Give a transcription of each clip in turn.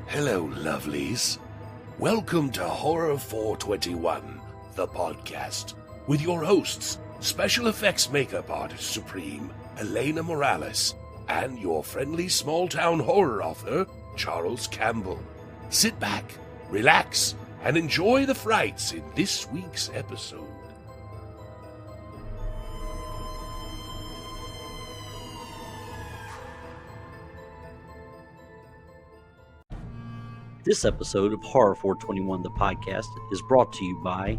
Hello, lovelies. Welcome to Horror 421, the podcast, with your hosts, special effects makeup artist supreme, Alayna Morales, and your friendly small-town horror author, Charles Campbell. Sit back, relax, and enjoy the frights in this week's episode. This episode of Horror 421, the podcast, is brought to you by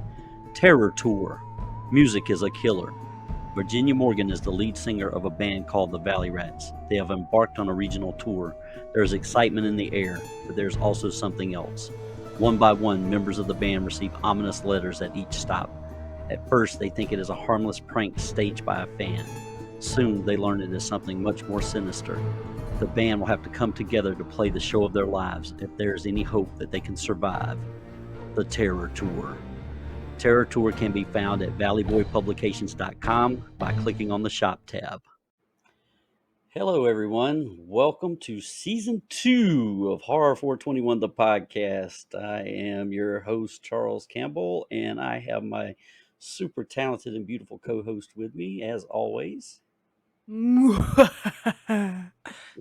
Terror Tour. Music is a killer. Virginia Morgan is the lead singer of a band called the Valley Rats. They have embarked on a regional tour. There is excitement in the air, but there's also something else. One by one, members of the band receive ominous letters at each stop. At first, they think it is a harmless prank staged by a fan. Soon, they learn it is something much more sinister. The band will have to come together to play the show of their lives if there is any hope that they can survive the Terror Tour. Terror Tour can be found at valleyboypublications.com by clicking on the shop tab. Hello, everyone. Welcome to Season 2 of Horror 421, the podcast. I am your host, Charles Campbell, and I have my super talented and beautiful co-host with me, as always.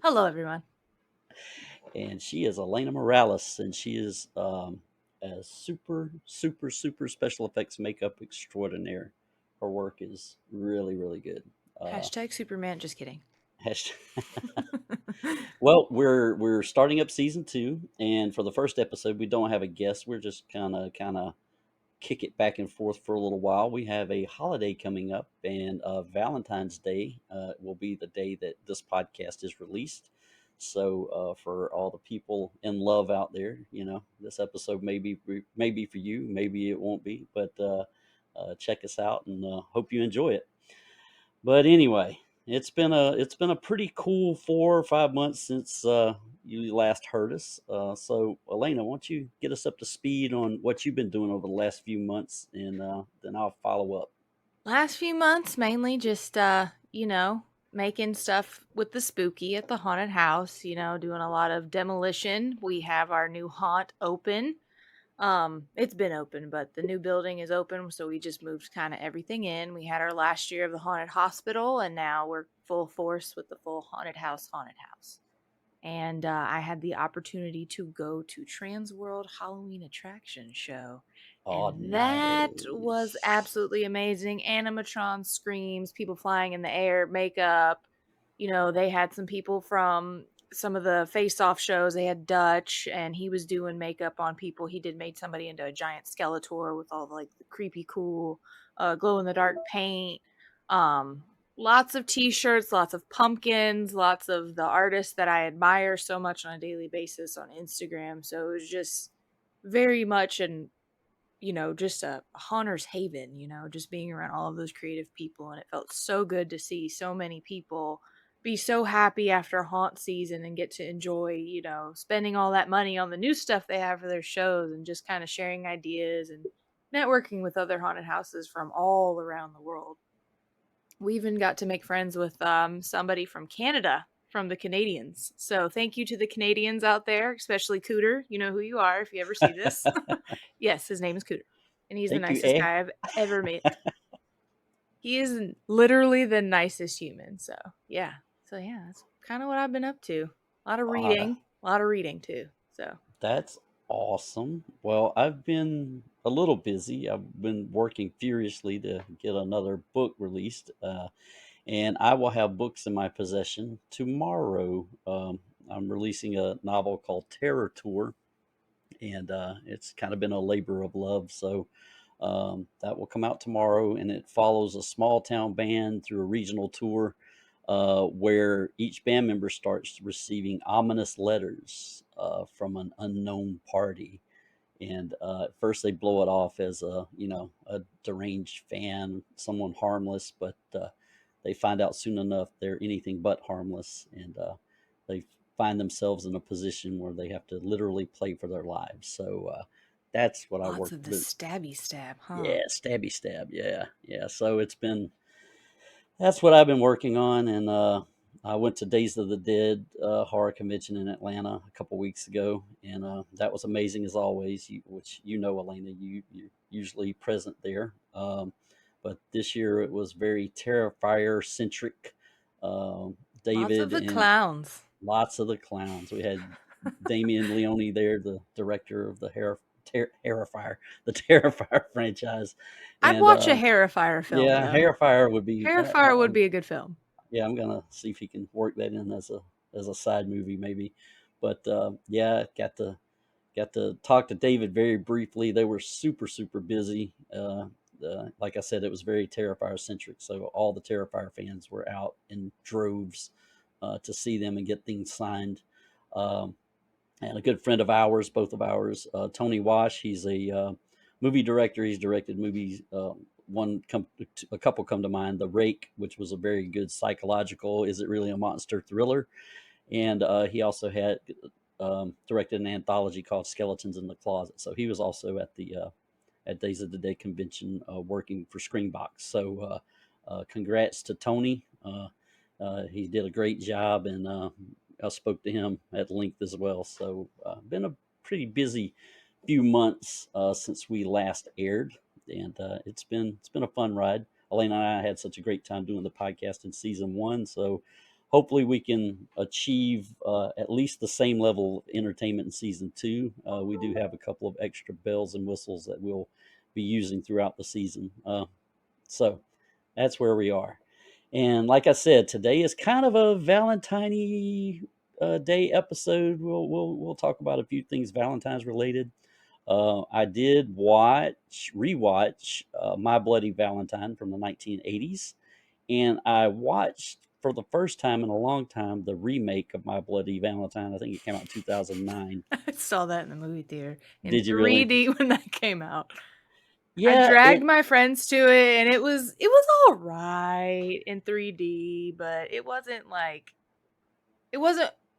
Hello, everyone. And she is Alayna Morales, and she is a super special effects makeup extraordinaire. Her work is really, really good. Hashtag Superman. Just kidding. Well, we're starting up season 2, and for the first episode, we don't have a guest. We're just kind of kick it back and forth for a little while. We have a holiday coming up, and Valentine's Day will be the day that this podcast is released. So for all the people in love out there, this episode may be for you, maybe it won't be, but check us out and hope you enjoy it. But anyway, it's been a pretty cool 4 or 5 months since you last heard us. So Alayna, why don't you get us up to speed on what you've been doing over the last few months, and then I'll follow up. Last few months, mainly just, making stuff with the spooky at the haunted house, doing a lot of demolition. We have our new haunt open. It's been open, but the new building is open, so we just moved kind of everything in. We had our last year of the haunted hospital, and now we're full force with the full haunted house. And I had the opportunity to go to Trans World Halloween Attraction Show. Oh, And that nice. was absolutely amazing. Animatrons, screams, people flying in the air, makeup. They had some people from some of the face-off shows. They had Dutch, and he was doing makeup on people. He made somebody into a giant Skeletor with all the creepy, cool, glow-in-the-dark paint. Lots of t-shirts, lots of pumpkins, lots of the artists that I admire so much on a daily basis on Instagram. So it was just very much just a haunter's haven, just being around all of those creative people. And it felt so good to see so many people be so happy after haunt season and get to enjoy, spending all that money on the new stuff they have for their shows and just kind of sharing ideas and networking with other haunted houses from all around the world. We even got to make friends with somebody from Canada, from the Canadians. So thank you to the Canadians out there, especially Cooter. You know who you are if you ever see this. Yes, his name is Cooter. And he's the nicest guy I've ever met. He is literally the nicest human. So yeah, that's kind of what I've been up to. A lot of reading too. So that's awesome. Well, I've been a little busy. I've been working furiously to get another book released, and I will have books in my possession tomorrow. I'm releasing a novel called Terror Tour, and it's kind of been a labor of love. So that will come out tomorrow, and it follows a small town band through a regional tour where each band member starts receiving ominous letters from an unknown party. And at first they blow it off as a deranged fan, someone harmless, but they find out soon enough they're anything but harmless, and they find themselves in a position where they have to literally play for their lives. So that's what I work with. Lots of the stabby stab, huh? Yeah, stabby stab. Yeah. So that's what I've been working on, and I went to Days of the Dead horror convention in Atlanta a couple weeks ago, and that was amazing as always. Which Alayna, you're usually present there. But this year it was very Terrifier centric. Um, Lots of David the and clowns. lots of the clowns. We had Damien Leone there, the director of the Terrifier, the Terrifier franchise, I'd and watch a Terrifier film yeah, though. Terrifier would be. Terrifier would be a good film. Yeah, I'm gonna see if he can work that in as a side movie maybe. But yeah, got to talk to David very briefly. They were super busy. Like I said, it was very Terrifier centric. So all the Terrifier fans were out in droves to see them and get things signed. Um, and a good friend of ours, both of ours, Tony Wash. He's a movie director. He's directed movies. A couple come to mind. The Rake, which was a very good psychological. Is it really a monster thriller? And he also had directed an anthology called Skeletons in the Closet. So he was also at the at Days of the Dead convention working for Screenbox. So congrats to Tony. He did a great job, and I spoke to him at length as well. So been a pretty busy few months since we last aired, and it's been a fun ride. Elena and I had such a great time doing the podcast in season one. So hopefully we can achieve at least the same level of entertainment in season two. We do have a couple of extra bells and whistles that we'll be using throughout the season. So that's where we are. And like I said, today is kind of a Valentine Day episode. We'll talk about a few things Valentine's related. I did rewatch My Bloody Valentine from the 1980s, and I watched for the first time in a long time the remake of My Bloody Valentine. I think it came out in 2009. I saw that in the movie theater in Did you really? 3D when that came out. I Yeah, dragged it. my friends to it, and it was all right in 3D, but it wasn't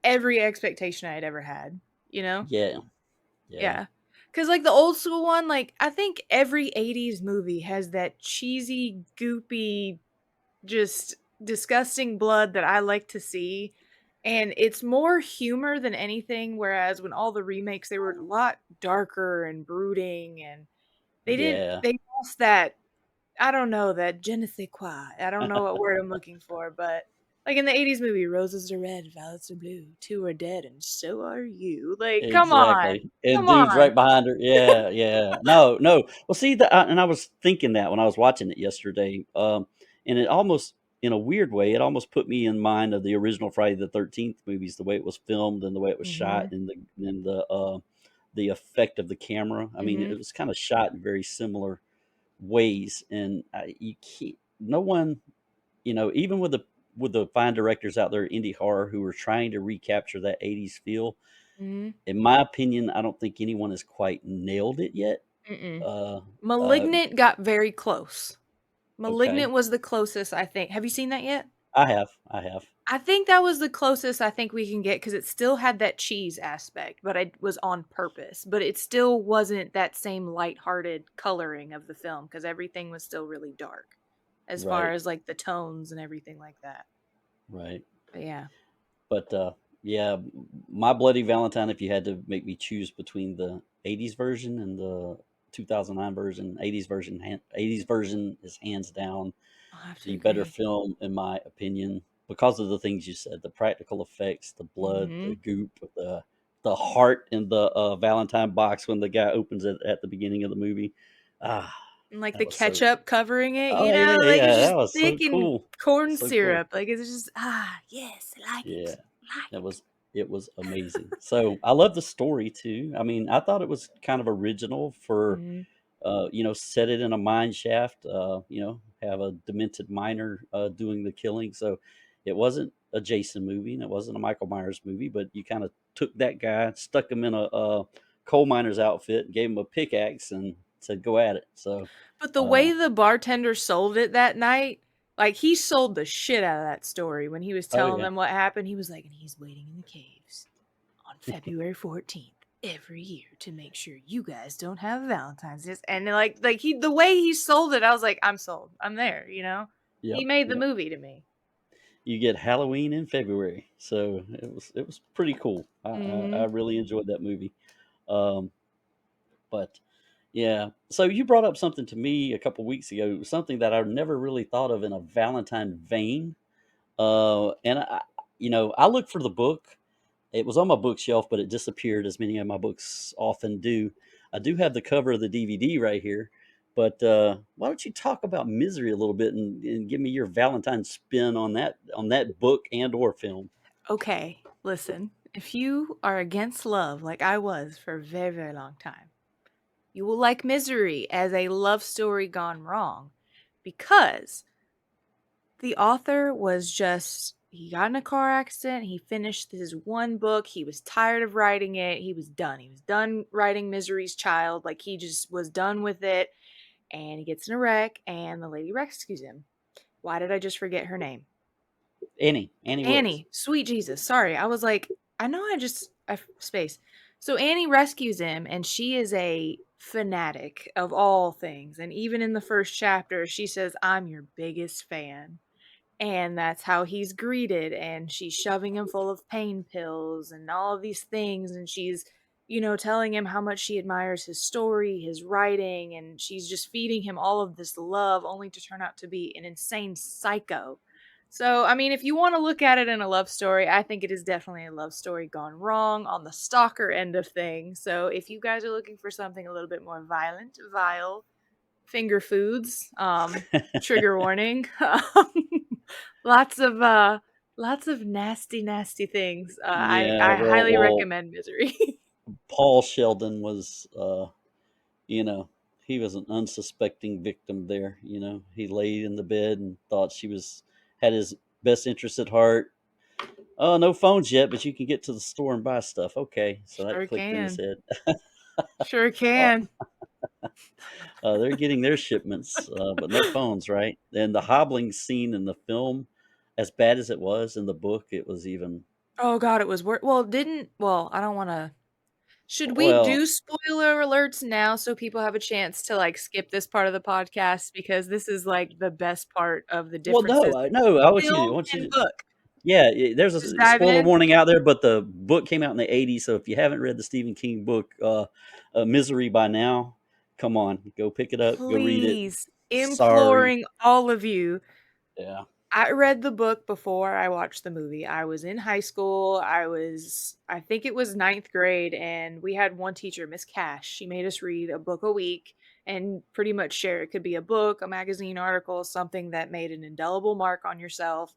every expectation I had ever had, you know? Yeah, yeah, Yeah. Cause like the old school one, like I think every 80s movie has that cheesy, goopy, just disgusting blood that I like to see. And it's more humor than anything, whereas when all the remakes they were a lot darker and brooding and yeah. they lost that I don't know, that je ne sais quoi. I don't know what word I'm looking for, but like in the 80s movie, roses are red, violets are blue, two are dead, and so are you. Like, come on. Exactly. And Come dude's on. right behind her. Yeah, yeah. No, no. Well, see that, and I was thinking that when I was watching it yesterday, and it almost, in a weird way, it almost put me in mind of the original Friday the 13th movies, the way it was filmed and the way it was shot, Mhm. and the effect of the camera. I mean, it Mhm. was kind of shot in very similar ways, and you can't. No one, even with the fine directors out there, indie horror, who are trying to recapture that 80s feel, Mhm. in my opinion, I don't think anyone has quite nailed it yet. Mm-mm. Uh, uh, Malignant got very close. okay, Malignant was the closest, I think. Have you seen that yet? I have, I think that was the closest I think we can get because it still had that cheese aspect, but it was on purpose. But it still wasn't that same lighthearted coloring of the film because everything was still really dark as far right, as like the tones and everything like that. right. But yeah. But yeah, my Bloody Valentine. If you had to make me choose between the '80s version and the 2009 version, '80s version is hands down I'll have to the better agree. film, in my opinion, because of the things you said: the practical effects, the blood, the Mhm. goop, the heart in the Valentine box when the guy opens it at the beginning of the movie. Ah, And like that the was so. ketchup covering it, Oh yeah, like it's yeah, that just was so thick and cool, corn so cool. syrup. Like it's just yes, I like Yeah, it. Like it was it was amazing. So I love the story too. I mean, I thought it was kind of original it. for Mhm. set it in a mine shaft, have a demented miner doing the killing. So it wasn't a Jason movie and it wasn't a Michael Myers movie, but you kind of took that guy, stuck him in a coal miner's outfit, gave him a pickaxe, and said, "Go at it." So, But the uh, way the bartender sold it that night, like he sold the shit out of that story when he was oh telling yeah, them what happened. He was like, and he's waiting in the caves on February 14th every year to make sure you guys don't have Valentine's Day. And like the way he sold it, I was like, I'm sold. I'm there, you know? yep, He made the yep. movie to me. you get Halloween in February. So it was pretty cool. I Hmm. really enjoyed that movie. Um, but yeah, so you brought up something to me a couple weeks ago, something that I never really thought of in a Valentine vein. And I looked for the book. It was on my bookshelf, but it disappeared, as many of my books often do. I do have the cover of the DVD right here, but why don't you talk about Misery a little bit and give me your Valentine spin on that book and or film? Okay, listen. If you are against love, like I was for a very, very long time, you will like Misery as a love story gone wrong because the author was just, he got in a car accident, he finished his one book, he was tired of writing it, he was done. He was done writing Misery's Child, like he just was done with it, and he gets in a wreck and the lady rescues him. Why did I just forget her name? Annie Wilkes. Annie. Sweet Jesus. Sorry. I was like, I know I space. So Annie rescues him and she is a fanatic of all things. And even in the first chapter, she says, I'm your biggest fan. And that's how he's greeted, and she's shoving him full of pain pills and all of these things, and she's telling him how much she admires his story, his writing, and she's just feeding him all of this love only to turn out to be an insane psycho. So I mean, if you want to look at it in a love story, I think it is definitely a love story gone wrong on the stalker end of things. So if you guys are looking for something a little bit more violent, vile, finger foods, trigger warning. Lots of lots of nasty, nasty things. I Yeah, I highly well, recommend Misery. Paul Sheldon was, you know, he was an unsuspecting victim there. He laid in the bed and thought she had his best interest at heart. Oh, no phones yet, but you can get to the store and buy stuff. Okay, so that Sure clicked in his can. head. Sure Uh, can. they're getting their shipments, but no phones, right? And the hobbling scene in the film, as bad as it was in the book, it was even Oh god, it was well, didn't I don't want to. Should we well. do spoiler alerts now so people have a chance to like skip this part of the podcast because this is like the best part of the Well, differences no, no. I want you. I film want you and to. book. Yeah, there's Just a diving spoiler in? warning out there, but the book came out in the '80s. So if you haven't read the Stephen King book, Misery by now, come on, go pick it up, go read it. Please, Sorry. imploring all of you. Yeah. I read the book before I watched the movie. I was in high school. I think it was ninth grade, and we had one teacher, Miss Cash. She made us read a book a week and pretty much share. It could be a book, a magazine article, something that made an indelible mark on yourself.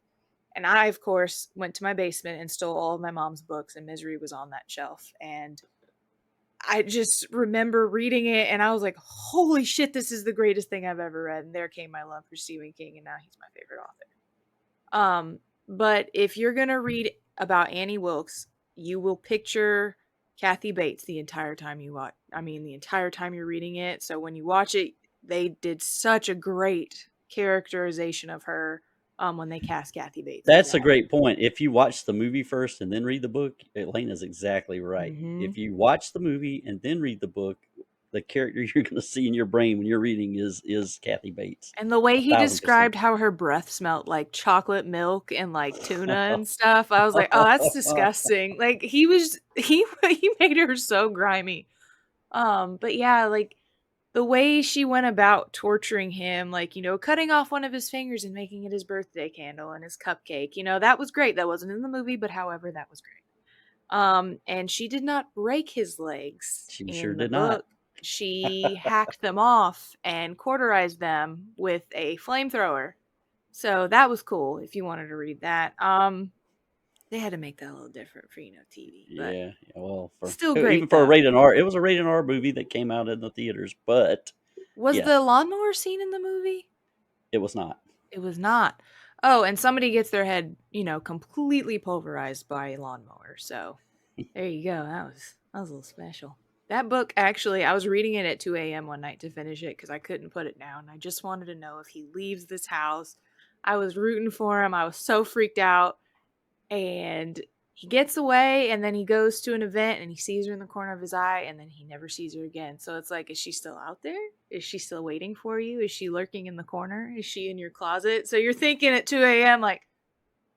And I, of course, went to my basement and stole all of my mom's books, and Misery was on that shelf. And I just remember reading it, and I was like, holy shit, this is the greatest thing I've ever read. And there came my love for Stephen King, and now he's my favorite author. But if you're gonna read about Annie Wilkes, you will picture Kathy Bates the entire time you watch. I mean, the entire time you're reading it. So when you watch it, they did such a great characterization of her. When they cast Kathy Bates as That's a that. great point. If you watch the movie first and then read the book, Elena's exactly right. Hmm. If you watch the movie and then read the book, the character you're going to see in your brain when you're reading is Kathy Bates, And the way he 1,000%. described how her breath smelled like chocolate milk and like tuna and stuff, I was like, oh, that's disgusting. Like he made her so grimy. But yeah, like the way she went about torturing him, like, cutting off one of his fingers and making it his birthday candle and his cupcake, that was great. That wasn't in the movie, but however, that was great. And she did not break his legs She sure in the did not. book. She hacked them off and cauterized them with a flamethrower. So that was cool if you wanted to read that. They had to make that a little different for, TV, but Yeah, yeah, well, for still even great for a though. rated R, it was a rated R movie that came out in the theaters, but Was yeah, the lawnmower scene in the movie? it was not. It was not. Oh, and somebody gets their head, completely pulverized by a lawnmower. So there you go. That was a little special. That book actually, I was reading it at 2 a.m. one night to finish it because I couldn't put it down. I just wanted to know if he leaves this house. I was rooting for him. I was so freaked out. And he gets away, and then he goes to an event and he sees her in the corner of his eye, and then he never sees her again. So it's like, is she still out there? Is she still waiting for you? Is she lurking in the corner? Is she in your closet? So you're thinking at 2 a.m., like,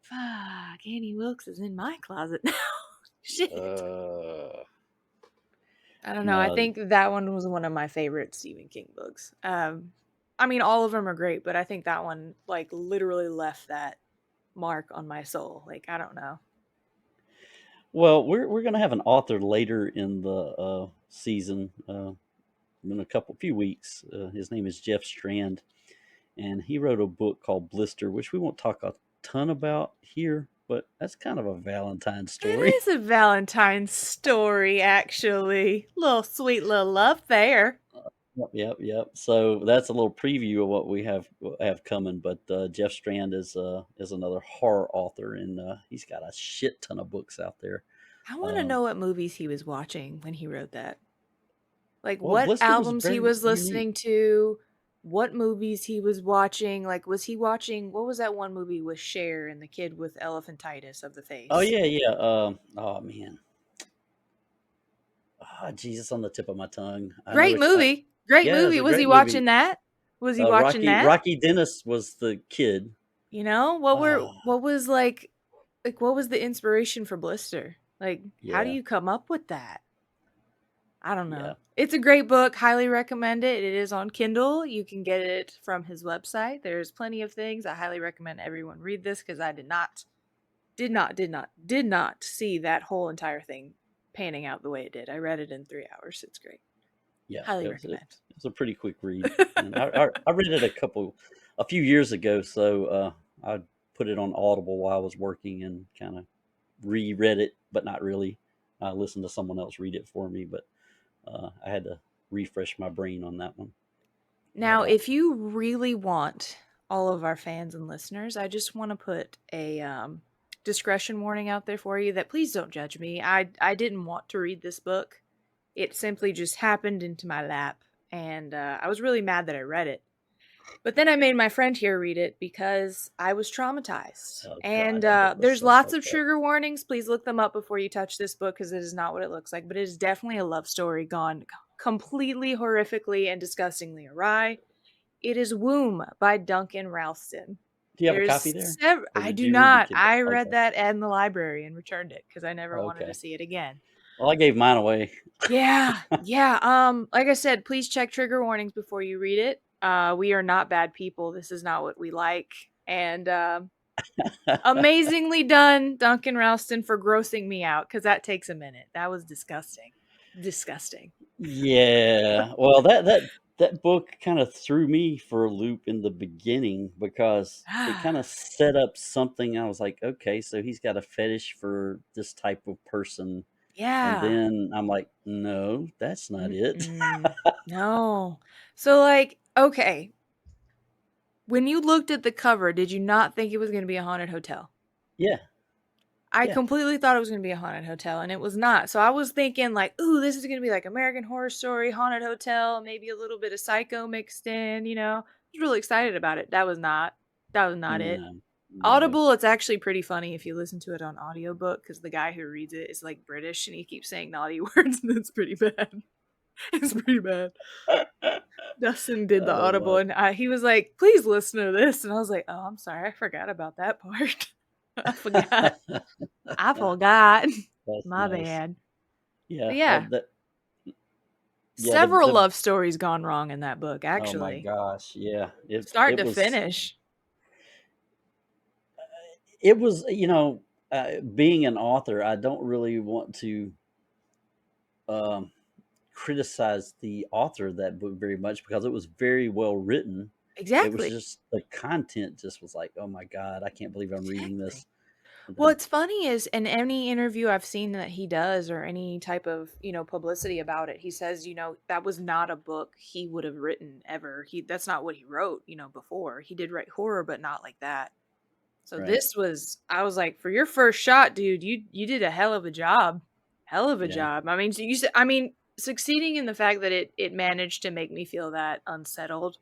Fuck, Annie Wilkes is in my closet now. Shit. I don't know. I No, think that one was one of my favorite Stephen King books. I mean, all of them are great, but I think that one, like, literally left that mark on my soul. Like, I don't know. well, we're gonna have an author later in the season, in a few weeks. His name is Jeff Strand, and he wrote a book called Blister, which we won't talk a ton about here, but that's kind of a Valentine It story. is a Valentine's story, actually. Little sweet little love there. Yep. So that's a little preview of what we have coming. But Jeff Strand is another horror author, and he's got a shit ton of books out there. I want to know what movies he was watching when he wrote that. Like, Well, what Blister was albums he very was unique. listening to, what movies he was watching. Like, was he watching, what was that one movie with Cher and the kid with elephantitis of the Oh face? yeah. Oh man. Oh, Jesus, on the tip of my tongue. I know Great which. movie. Great Yeah, it's movie. a Was he great watching movie. that? Was he watching Rocky that? Rocky Dennis was the kid. You know, Uh, what was like what was the inspiration for Blister? Like, how do yeah, you come up with that? I don't yeah. know. It's a great book. Highly recommend it. It is on Kindle. You can get it from his website. There's plenty of things. I highly recommend everyone read this because I did not see that whole entire thing panning out the way it did. I read it in 3 hours. It's great. Yeah, Highly it recommend. was a pretty quick read, and I read it a few years ago. So I put it on Audible while I was working and kind of reread it, but not really. I listened to someone else read it for me, but I had to refresh my brain on that one. But Now, if you really want all of our fans and listeners, I just want to put a discretion warning out there for you that please don't judge me. I didn't want to read this book. It simply just happened into my lap, and I was really mad that I read it. But then I made my friend here read it because I was traumatized. oh And God, I bet it was there's so lots of fucked up. trigger warnings. Please look them up before you touch this book because it is not what it looks like. But it is definitely a love story gone completely horrifically and disgustingly awry. It is Womb by Duncan Ralston. Do you have a copy there, or I did do you read the not. Kindle? I read Okay, that in the library and returned it because I never wanted to okay. see it again. Well, I gave mine away. Yeah, yeah. Like I said, please check trigger warnings before you read it. We are not bad people. This is not what we like. And amazingly done, Duncan Ralston, for grossing me out because that takes a minute. That was disgusting. Disgusting. Yeah. Well, that book kind of threw me for a loop in the beginning because it kind of set up something. I was like, okay, so he's got a fetish for this type of person. And Yeah. then I'm like, no, that's not it. Mm-mm. No. So, like, okay. When you looked at the cover, did you not think it was going to be a haunted hotel? Yeah. I Yeah. completely thought it was going to be a haunted hotel, and it was not. So I was thinking, like, ooh, this is going to be like American Horror Story, haunted hotel, maybe a little bit of Psycho mixed in, you know? I was really excited about it. That was not. That was not it. No. No. Audible, it's actually pretty funny if you listen to it on audiobook because the guy who reads it is like British and he keeps saying naughty words and it's pretty bad. It's pretty bad. Dustin did the Oh audible my. and he was like, please listen to this. And I was like, oh, I'm sorry. I forgot about that part. I forgot. I forgot. That's My nice. bad. Yeah. But yeah, Yeah. several love stories gone wrong in that book, Oh my actually. gosh. Yeah. Start to finish. It was, being an author, I don't really want to um, criticize the author of that book very much because it was very well written. It was Exactly. just the content just was like, oh my God, I can't believe I'm reading Exactly. this. And then, What's funny is in any interview I've seen that he does or any type of, publicity about it, he says, that was not a book he would have written ever. That's not what he wrote, before. He did write horror, but not like that. So right. I was like, for your first shot, dude, you did a hell of a job. Hell of a Yeah. job. I mean, succeeding in the fact that it managed to make me feel that unsettled.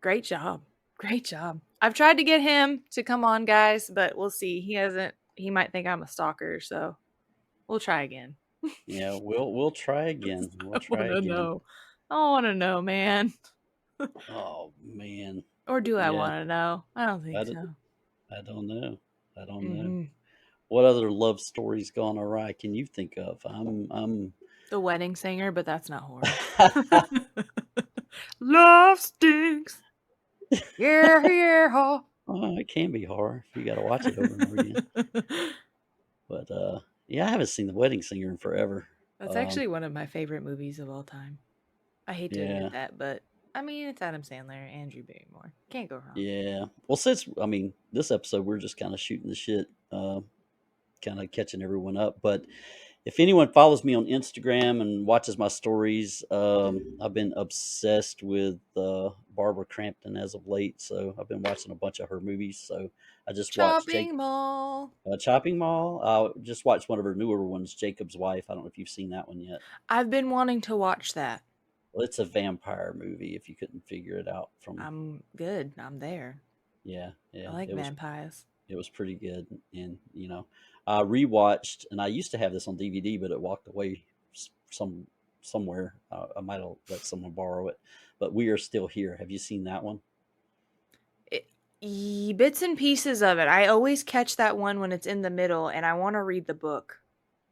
Great job. Great job. I've tried to get him to come on, guys, but we'll see. He might think I'm a stalker, so we'll try again. Yeah. We'll try again. We'll I try wanna again. know. I wanna know, man. Oh man. Or do I Yeah. wanna know? I don't I, think d- so. I don't know. I don't know. Hmm. What other love stories gone awry can you think of? I'm The Wedding Singer, but that's not horror. Love stinks. Yeah, yeah. Oh, it can be horror if you got to watch it over and over again. But yeah, I haven't seen The Wedding Singer in forever. That's actually one of my favorite movies of all time. I hate to Yeah, admit that, but I mean, it's Adam Sandler and Drew Barrymore. Can't go wrong. yeah. Well, since I mean this episode, we're just kind of shooting the shit, kind of catching everyone up. But if anyone follows me on Instagram and watches my stories, I've been obsessed with Barbara Crampton as of late. So I've been watching a bunch of her movies. So I just watched Chopping Mall. Chopping Mall. I just watched one of her newer ones, Jacob's Wife. I don't know if you've seen that one yet. I've been wanting to watch that. Well, it's a vampire movie. If you couldn't figure it out from, I'm good. I'm there. yeah, yeah, I like it was vampires. pretty good. And I rewatched, and I used to have this on DVD, but it walked away somewhere. I might have let someone borrow it, but We Are Still Here. Have you seen that one? Bits and pieces of it. I always catch that one when it's in the middle, and I want to read the book.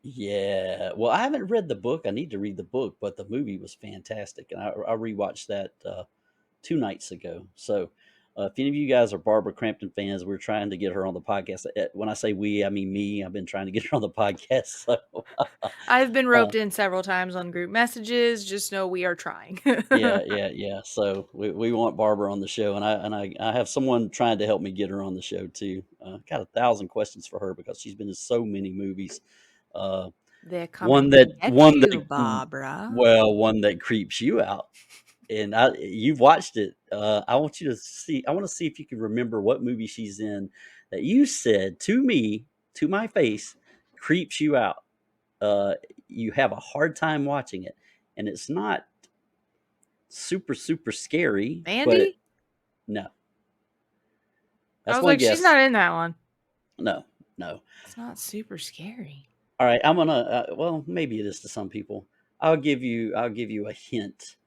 Yeah. Well, I haven't read the book. I need to read the book, but the movie was fantastic, and I rewatched that 2 nights ago. So, if any of you guys are Barbara Crampton fans, we're trying to get her on the podcast. When I say we, I mean me. I've been trying to get her on the podcast. So, I've been uh, roped in several times on group messages. Just know we are trying. yeah, yeah, yeah. So we want Barbara on the show, and I have someone trying to help me get her on the show too. Got 1,000 questions for her because she's been in so many movies. Uh, They're coming one to that get one you, that Barbara. well, one that creeps you out, and you've watched it. I want you to see. I want to see if you can remember what movie she's in that you said to me, to my face, creeps you out. Uh, you have a hard time watching it, and it's not super scary, but Mandy? no, I that's was one like, she's not guess. in that one. No, no. It's not super scary. All right, I'm gonna. Well, maybe it is to some people. I'll give you a hint.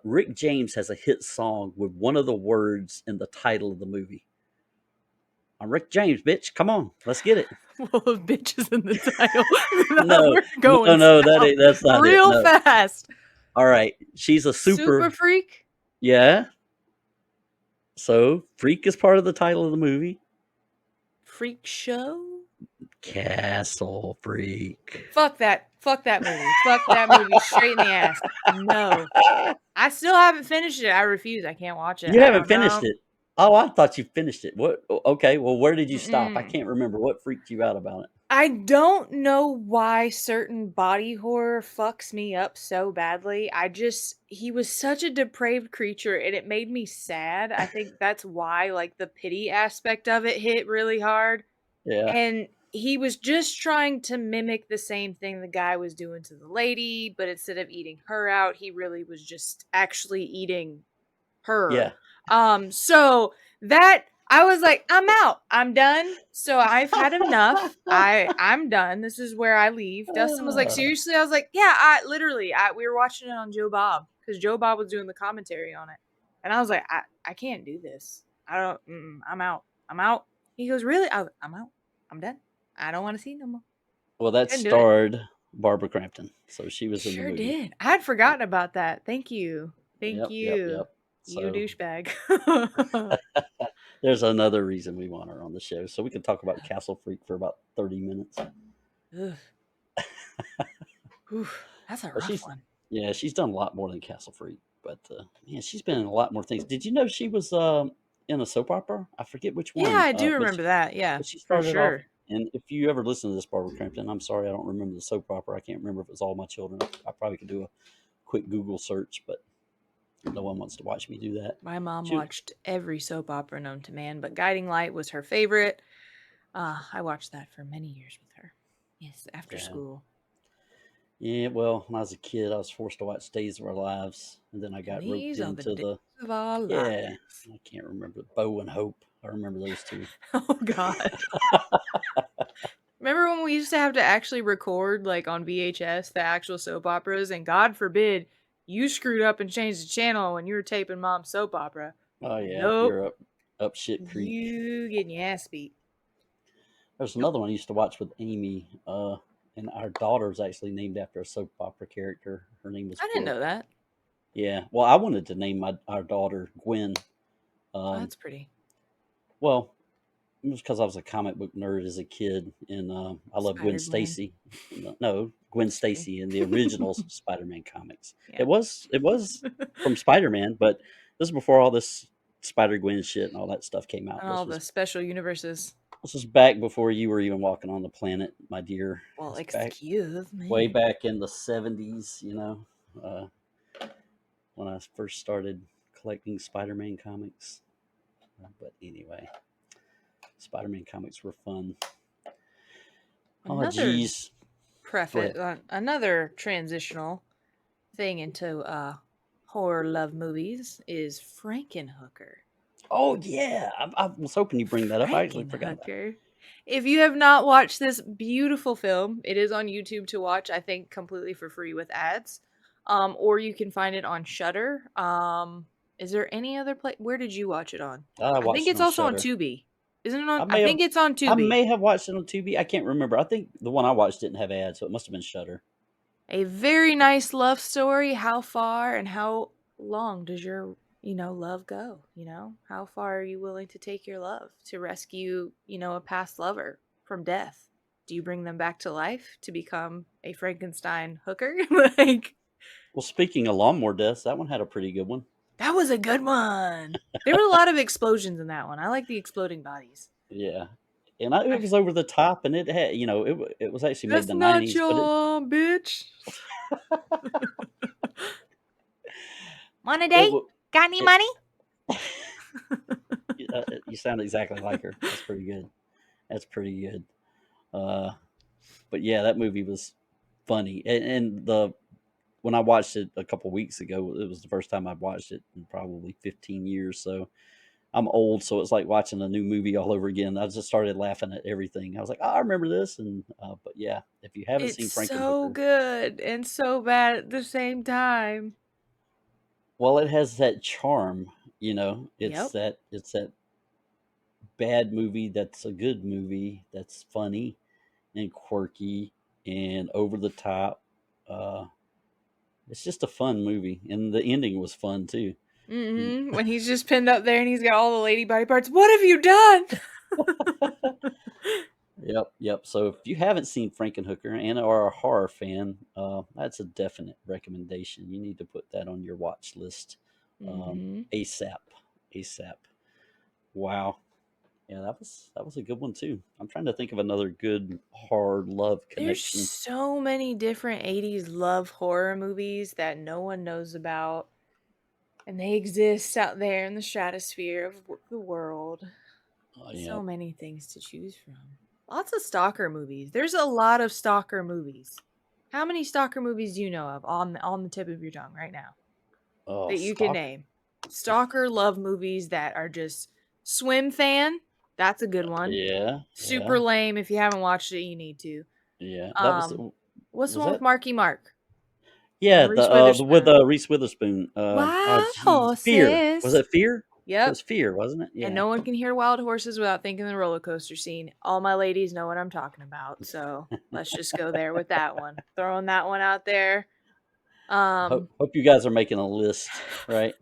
Rick James has a hit song with one of the words in the title of the movie. I'm Rick James, bitch. Come on, let's get it. Well, if bitch is in the title, No, we're going no, south that's not it. real No. fast. All right, she's a Super super. Freak? Yeah. So freak is part of the title of the movie. Freak Show? Castle Freak. Fuck that. Fuck that movie. Fuck that movie straight in the ass. No. I still haven't finished it. I refuse. I can't watch it. You I haven't don't finished know. it. Oh, I thought you finished it. What? Okay. Well, where did you stop? I Mm-mm. can't remember. What freaked you out about it? I don't know why certain body horror fucks me up so badly. He was such a depraved creature and it made me sad. I think that's why, like, the pity aspect of it hit really hard. Yeah. And he was just trying to mimic the same thing the guy was doing to the lady, but instead of eating her out, he really was just actually eating her. Yeah. So that I was like, I'm out. I'm done. So I've had enough. I'm done. This is where I leave. Dustin was like, Uh, seriously? I was like, yeah, I we were watching it on Joe Bob because Joe Bob was doing the commentary on it. And I was like, I can't do this. I don't I'm out. I'm out. He goes, really? I was like, I'm out. I'm done. I don't want to see no more. well, that Couldn't do it. starred Barbara Crampton, so she was in the Sure movie. did. I had forgotten about that. Thank you. Thank you. Yep. You So douchebag. there's another reason we want her on the show, so we can talk about Castle Freak for about 30 minutes. Ugh. Oof, that's a But rough one. she's done a lot more than Castle Freak. But man, she's been in a lot more things. Did you know she was in a soap opera? I forget which Yeah, one. I do remember that. Yeah, But she for started off. sure. And if you ever listen to this, Barbara Crampton, I'm sorry I don't remember the soap opera. I can't remember if it was All My Children. I probably could do a quick Google search, but no one wants to watch me do that. My mom She, watched every soap opera known to man, but Guiding Light was her favorite. I watched that for many years with her. Yes, after yeah. school. Yeah, well, when I was a kid, I was forced to watch Days of Our Lives, and then I got These roped are the into days the of our yeah. lives. I can't remember Bo and Hope. I remember those two. Oh God. Remember when we used to have to actually record, like on VHS, the actual soap operas, and God forbid you screwed up and changed the channel when you were taping Mom's soap opera. Oh yeah, Nope. Up Shit Creek. You getting your ass beat. There's Nope. another one I used to watch with Amy, and our daughter's actually named after a soap opera character. Her name was I didn't Brooke. know that. Yeah. Well, I wanted to name our daughter Gwen. Oh, Um, that's pretty. well, it was because I was a comic book nerd as a kid, and I love Gwen Spider Gwen. Stacy. No, Gwen Just kidding. Stacy in the original Spider-Man comics. Yeah. It was from Spider-Man, but this is before all this Spider Gwen shit and all that stuff came out. And all the special universes. This was back before you were even walking on the planet, my dear. Well, It's back excuse way me. back in the 70s, uh, when I first started collecting Spider-Man comics. But anyway, Spider-Man comics were fun. Oh, Another geez. Go preface, ahead. another transitional thing into horror love movies is Frankenhooker. Oh, yeah. I was hoping you bring that up. I actually forgot about it. Frankenhooker. If you have not watched this beautiful film, it is on YouTube to watch, I think completely for free with ads. Or you can find it on Shudder. Is there any other place? Where did you watch it on? I I think watched it it's on also on Shudder. Tubi. Isn't it on? I I may have think it's on I Tubi. may have watched it on Tubi. I can't remember. I think the one I watched didn't have ads, so it must have been Shudder. A very nice love story. How far and how long does your, love go? How far are you willing to take your love to rescue, a past lover from death? Do you bring them back to life to become a Frankenstein hooker? Like, Well, speaking of lawnmower deaths, that one had a pretty good one. that was a good one. There were a lot of explosions in that one. I like the exploding bodies. Yeah, and it I, was over the top, and it had, it was actually made in that's the not '90s, but your bitch. Want a it date? was Got any it, money? you sound exactly like her. That's pretty good. That's pretty good. Uh, but yeah, that movie was funny, and the when I watched it a couple weeks ago, it was the first time I'd watched it in probably 15 years. So I'm old, so it's like watching a new movie all over again. I just started laughing at everything. I was like, oh, I remember this, and but yeah, if you haven't It's seen so Frankenhooker, good and so bad at the same time. well, it has that charm. Yep. It's that bad movie that's a good movie that's funny and quirky and over the top. Uh, it's just a fun movie, and the ending was fun too. When he's just pinned up there and he's got all the lady body parts. What have you done? Yep, yep. So if you haven't seen Frankenhooker and are a horror fan, that's a definite recommendation. You need to put that on your watch list, hmm ASAP. ASAP. Wow. Yeah, that was a good one too. I'm trying to think of another good horror love There's connection. so many different 80s love horror movies that no one knows about. And they exist out there in the stratosphere of the world. Oh, yeah. So many things to choose from. Lots of stalker movies. There's a lot of stalker movies. How many stalker movies do you know of on the tip of your tongue right now Oh, that you can Stalker. name? Stalker love movies that are just swim fan. That's a good one. Yeah, Super yeah, lame. If you haven't watched it, you need to. yeah. That was Um, what's the was one with that? Marky Mark Yeah, and Reese the with Witherspoon? Reese Witherspoon. Oh, Wild geez, Fear. Was horses. it Fear? It Yep. was Fear, wasn't it? And Yeah. no one can hear wild horses without thinking the roller coaster scene. All my ladies know what I'm talking about. So let's just go there with that one. Throwing that one out there. Hope Um, hope you guys are making a list, right?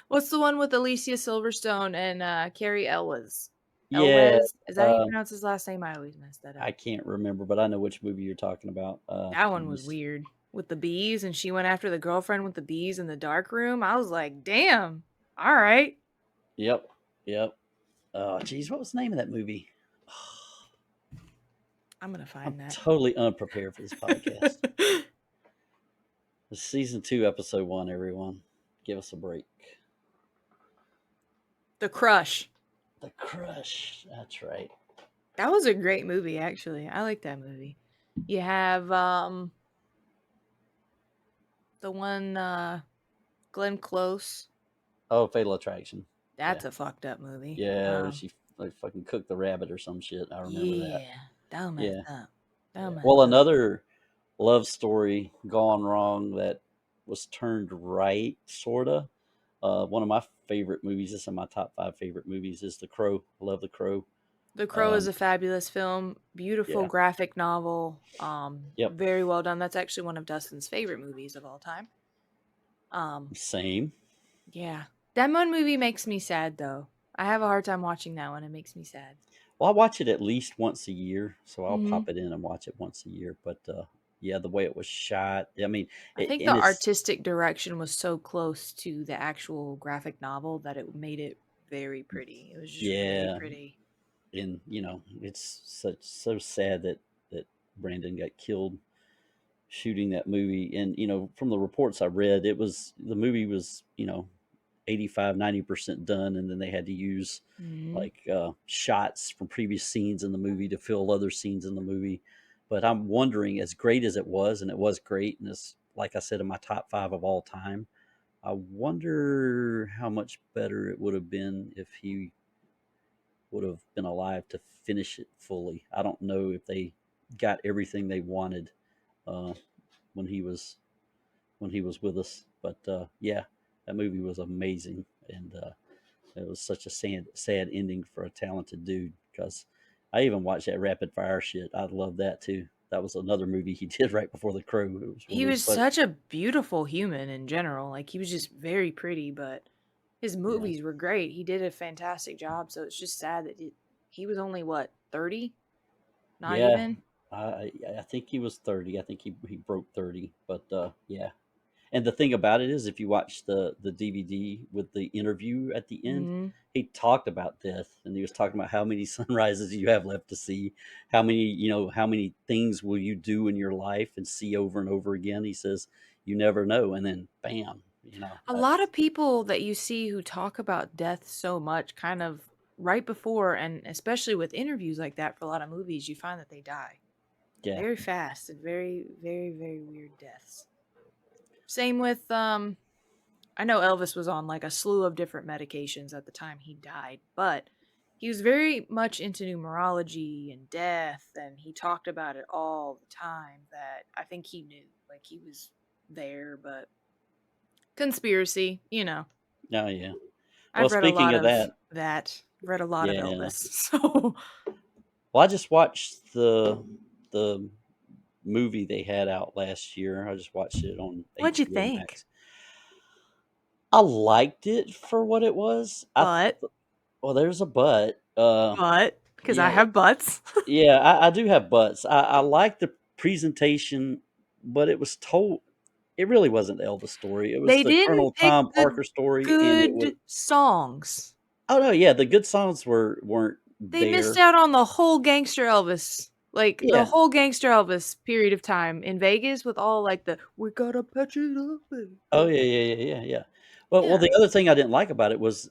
what's the one with Alicia Silverstone and Carrie Elwes? Yeah. Elwes? Is that how you Um, pronounce his last name? I always mess that I up. can't remember, but I know which movie you're talking about. That one was Geez. weird. With the bees, and she went after the girlfriend with the bees in the dark room. I was like, damn. All right. Yep. Yep. Oh, geez, what was the name of that movie? I'm going to I'm find that. totally unprepared for this podcast. It's season 2, episode 1. Everyone, give us a break. The Crush. The Crush. That's right. That was a great movie, actually. I like that movie. You have the one Glenn Close. Oh, Fatal Attraction. Yeah. That's a fucked up movie. Yeah, where she like fucking cooked the rabbit or some shit. I remember that. Yeah. That was messed Yeah. up. That Yeah. was Well, messed up. another love story gone wrong that was turned right, sorta. One of my favorite movies, this is my top 5 favorite movies, is The Crow. I love The Crow. The Crow is Um, a fabulous film, beautiful yeah, graphic novel, yep, very well done. That's actually one of Dustin's favorite movies of all time. same. Yeah. That one movie makes me sad though. I have a hard time watching that one. It makes me sad. Well, I watch it at least once a year, so I'll Hmm. pop it in and watch it once a year. But yeah, the way it was shot, I mean, I think the and it's artistic direction was so close to the actual graphic novel that it made it very pretty. It was just really yeah, pretty. and it's so sad that Brandon got killed shooting that movie. And from the reports I read, the movie was 85-90% done, and then they had to use Hmm. like shots from previous scenes in the movie to fill other scenes in the movie. But I'm wondering, as great as it was, and it was great, and it's like I said in my top 5 of all time, I wonder how much better it would have been if he would have been alive to finish it fully. I don't know if they got everything they wanted uh, when he was with us, but yeah, that movie was amazing, and it was such a sad ending for a talented dude. Because I even watched that Rapid Fire shit. I love that too. That was another movie he did right before The Crow. It was He really, was but such a beautiful human in general. Like he was just very pretty, but his yeah, movies were great. He did a fantastic job. So it's just sad that he was only what, 30? Not yeah. even. I think he was 30. I think he broke 30. But yeah, and the thing about it is, if you watch the DVD with the interview at the end, Hmm. he talked about death, and he was talking about how many sunrises you have left to see, how many things will you do in your life and see over and over again. He says, you never know, and then bam, A lot that's of people that you see who talk about death so much kind of right before, and especially with interviews like that for a lot of movies, you find that they die yeah, very fast and very, very, very weird deaths. Same with I know Elvis was on like a slew of different medications at the time he died, but he was very much into numerology and death, and he talked about it all the time. That I think he knew, like he was there, but conspiracy, you know. oh yeah. Well, I've read a speaking lot of of that, that. Read a lot of yeah. Elvis. So, Well, I just watched the movie they had out last year. I just watched it on what'd you HBO think? Max. I liked it for what it was. But, Well, there's a but. because I Yeah, have butts. yeah, I do have buts. I like the presentation, but it was told. It really wasn't the Elvis story. It was They the didn't Colonel pick Tom the Parker story, and it was. good songs. Oh no, yeah, the good songs weren't They missed there. out on the whole Gangster Elvis. Like the Yeah. whole Gangster Elvis period of time in Vegas with all like the we gotta patch it up, Oh baby. yeah, yeah. Well, Yeah. the other thing I didn't like about it was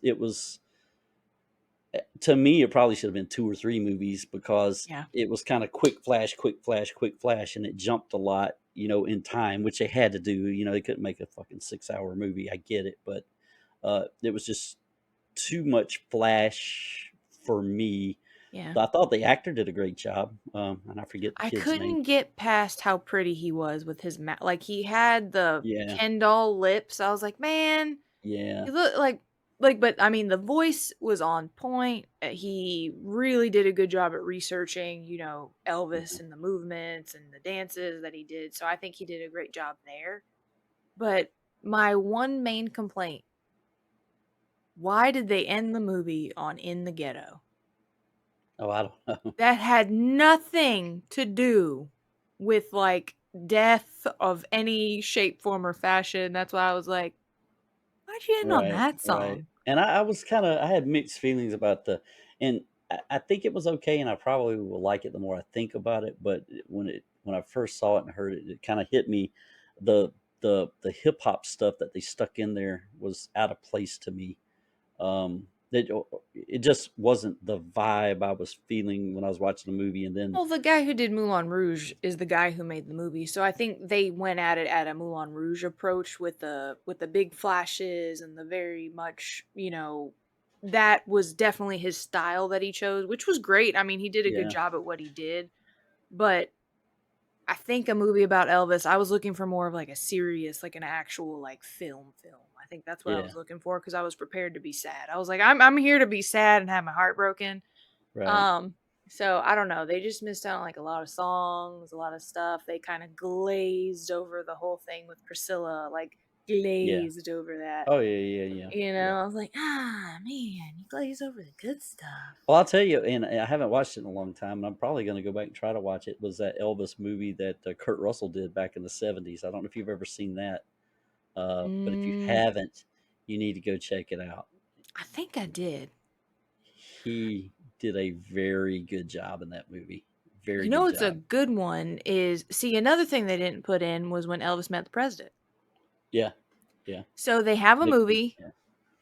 to me, it probably should have been 2 or 3 movies, because Yeah. it was kind of quick flash, quick flash, quick flash, and it jumped a lot, in time, which they had to do. They couldn't make a fucking 6-hour movie. I get it, but it was just too much flash for me. Yeah. But I thought the actor did a great job, and I forget the I kid's name. couldn't get past how pretty he was with his like he had the Yeah, Ken doll lips. I was like, man, yeah, he looked like, but I mean, the voice was on point. He really did a good job at researching, yeah, Elvis and the movements and the dances that he did. So I think he did a great job there. But my one main complaint, why did they end the movie on In the Ghetto? oh, I don't know. That had nothing to do with like death of any shape, form, or fashion. That's why I was like, why'd you end on Right, that right. song? And I was kind of, I had mixed feelings about and I think it was okay, and I probably will like it the more I think about it. But when I first saw it and heard it, it kind of hit me. The the hip hop stuff that they stuck in there was out of place to me. It just wasn't the vibe I was feeling when I was watching the movie. And then Well, the guy who did Moulin Rouge is the guy who made the movie, so I think they went at it at a Moulin Rouge approach with the big flashes and the very much, that was definitely his style that he chose, which was great. I mean, he did a good yeah, job at what he did, but I think a movie about Elvis. I was looking for more of like a serious, like an actual like film. I think that's what I Yeah, was looking for because I was prepared to be sad. I was like, I'm here to be sad and have my heart broken. right. Um, so I don't know. They just missed out on like a lot of songs, a lot of stuff. They kind of glazed over the whole thing with Priscilla, like Yeah. glazed over that. Oh yeah, yeah, yeah, yeah. I was like, man, you glaze over the good stuff. Well, I'll tell you, and I haven't watched it in a long time, and I'm probably going to go back and try to watch it. Was that Elvis movie that Kurt Russell did back in the '70s? I don't know if you've ever seen that, but if you Mm, haven't, you need to go check it out. I think I did. He did a very good job in that movie. Very You know, good it's a job. good one. Is see another thing they didn't put in was when Elvis met the president. Yeah, yeah. So they have a Nixon. movie. Yeah,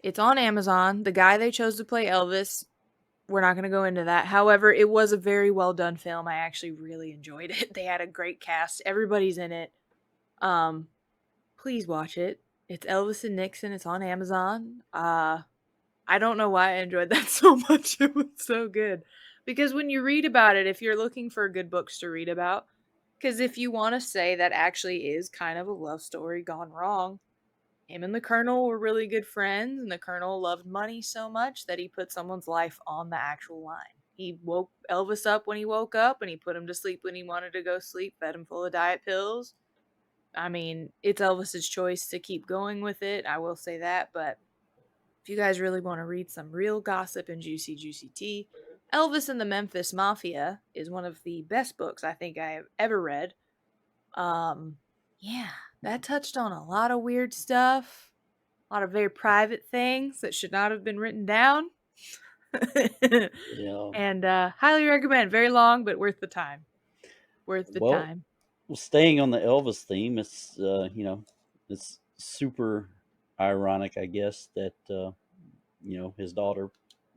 It's on Amazon. The guy they chose to play Elvis, we're not going to go into that. However, it was a very well done film. I actually really enjoyed it. They had a great cast. Everybody's in it. Um, please watch it. It's Elvis and Nixon. It's on Amazon. I don't know why I enjoyed that so much. It was so good. Because when you read about it, if you're looking for good books to read about, because if you want to say that actually is kind of a love story gone wrong, him and the Colonel were really good friends, and the Colonel loved money so much that he put someone's life on the actual line. He woke Elvis up when he woke up, and he put him to sleep when he wanted to go sleep, fed him full of diet pills. I mean, it's Elvis's choice to keep going with it. I will say that, but if you guys really want to read some real gossip and juicy tea, Elvis and the Memphis Mafia is one of the best books I think I have ever read. Um, yeah, that touched on a lot of weird stuff, a lot of very private things that should not have been written down. yeah. And highly recommend. Very long, but worth the time. Worth the Well, time. well, staying on the Elvis theme, it's it's super ironic, I guess, that his daughter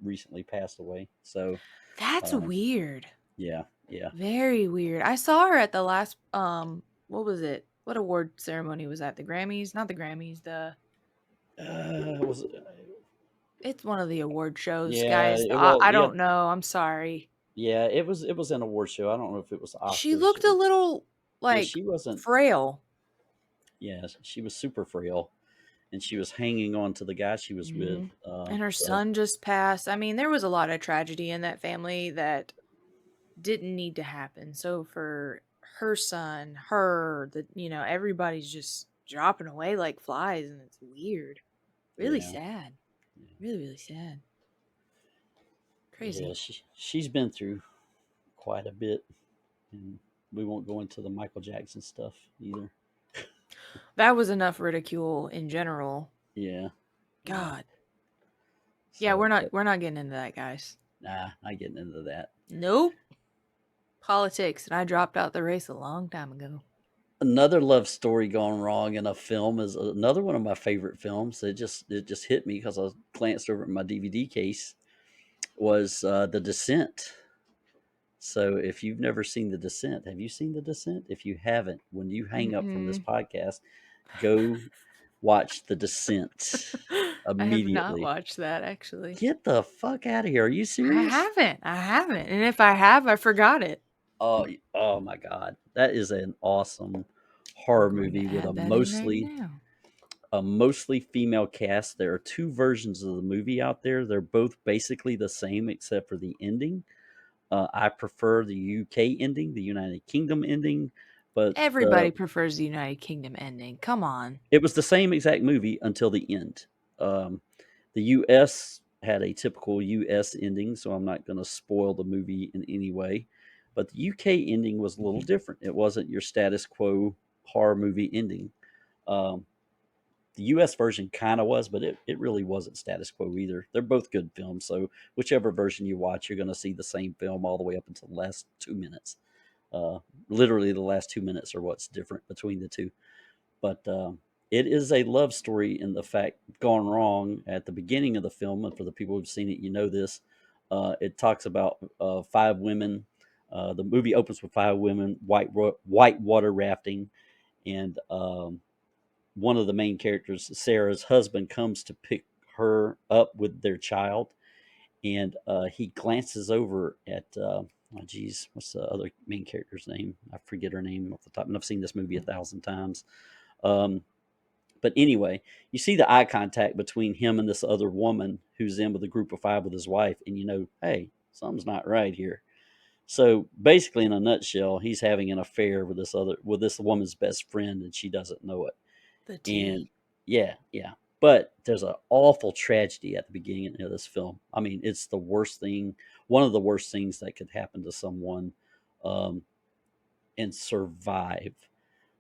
recently passed away. So, That's um, weird. yeah, yeah. Very weird. I saw her at the last what was it? What award ceremony was that? The Grammys? Not the Grammys, the Was it's one of the award shows, yeah, guys. it I was yeah, don't know. I'm sorry. yeah. It was an award show. I don't know if it was the She Oscars. looked a little Yeah, like she wasn't. frail. Yeah, she was super frail, and she was hanging on to the guy she was with. Hmm. And her So son just passed. I mean, there was a lot of tragedy in that family that didn't need to happen. So for her son, everybody's just dropping away like flies, and it's weird. Really yeah, sad. Really, really sad. yeah. Crazy. She's been through quite a bit, and we won't go into the Michael Jackson stuff either. That was enough ridicule in general. Yeah, yeah. God. Yeah, So, we're not getting into that, guys. nah, not getting into that. Nope. Politics, and I dropped out the race a long time ago. Another love story gone wrong in a film is another one of my favorite films. It just hit me because I glanced over at my DVD case. Was The Descent. So if you've never seen The Descent, have you seen The Descent? If you haven't, when you hang up from this Mm-mm. podcast, go watch The Descent I have not immediately. watched that actually. Get the fuck out of here. Are you serious? I haven't. And if I have, I forgot it. Oh my god. That is an awesome I'm horror going to movie with a add that in right mostly now. female cast. There are two versions of the movie out there. They're both basically the same except for the ending. I prefer the UK ending, the United Kingdom ending, but Everybody prefers the United Kingdom ending. Come on. it was the same exact movie until the end. Um, the US had a typical US ending, so I'm not going to spoil the movie in any way. But the UK ending was a little different. It wasn't your status quo horror movie ending. Um, the US version kind of was, but it really wasn't status quo either. They're both good films. So, whichever version you watch, you're going to see the same film all the way up until the last 2 minutes. Uh, Literally, the last 2 minutes are what's different between the two. But it is a love story in the fact gone wrong at the beginning of the film. And for the people who've seen it, you know this. It talks about five women. The movie opens with five women white water rafting, and one of the main characters, Sarah's husband, comes to pick her up with their child, and he glances over at oh geez, what's the other main character's name? I forget her name off the top. And I've seen this movie 1,000 times. Um, but anyway, you see the eye contact between him and this other woman who's in with a group of five with his wife, and you know, hey, something's not right here. So basically, in a nutshell, he's having an affair with this woman's best friend, and she doesn't know it. The And tea. yeah, yeah. But there's an awful tragedy at the beginning of this film. I mean, it's the worst thing, one of the worst things that could happen to someone, um, and survive.